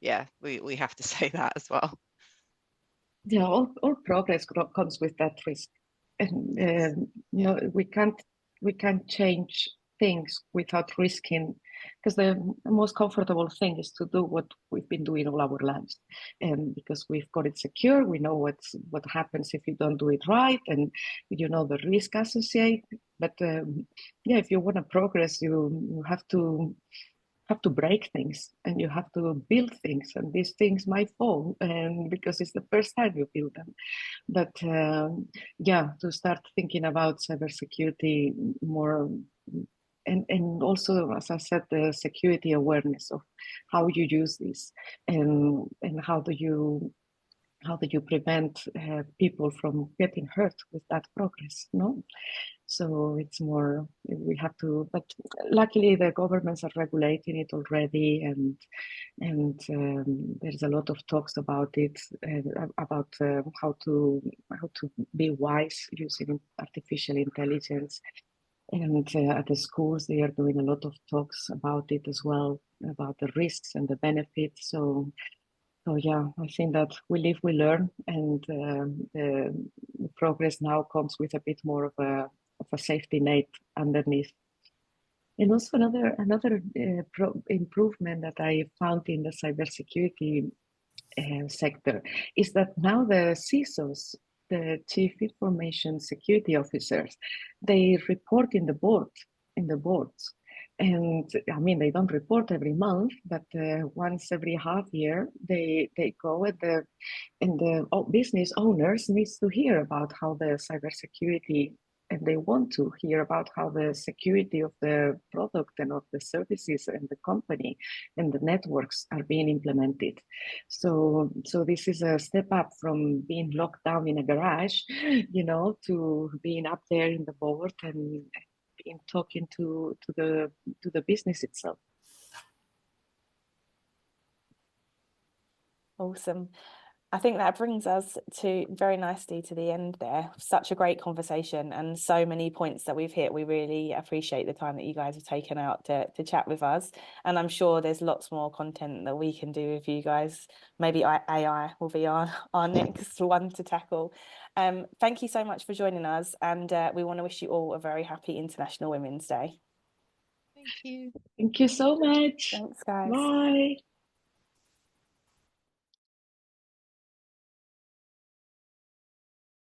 yeah, we have to say that as well. Yeah, all progress comes with that risk, and Yes. no, we can't change things without risking, because the most comfortable thing is to do what we've been doing all our lives, and because we've got it secure, we know what happens if you don't do it right, and you know the risk associated. But yeah, if you want to progress, you have to break things and you have to build things, and these things might fall, and because it's the first time you build them. But yeah, to start thinking about cybersecurity more, and also, as I said, the security awareness of how you use this, and how do you prevent people from getting hurt with that progress, no? So it's more, we have to, but luckily the governments are regulating it already, and there's a lot of talks about it, about how to be wise using artificial intelligence. And at the schools, they are doing a lot of talks about it as well, about the risks and the benefits. So yeah, I think that we live, we learn, and the progress now comes with a bit more of a safety net underneath. And also another improvement that I found in the cybersecurity sector is that now the CISOs, the Chief Information Security Officers, they report in the boards. And I mean, they don't report every month, but once every half year, they go and the business owners needs to hear about how the cybersecurity, and they want to hear about how the security of the product and of the services and the company and the networks are being implemented. So this is a step up from being locked down in a garage, to being up there in the board and in talking to the business itself. Awesome. I think that brings us very nicely to the end there. Such a great conversation and so many points that we've hit. We really appreciate the time that you guys have taken out to chat with us. And I'm sure there's lots more content that we can do with you guys. Maybe AI will be our next one to tackle. Thank you so much for joining us. And we want to wish you all a very happy International Women's Day. Thank you. Thank you so much. Thanks, guys. Bye.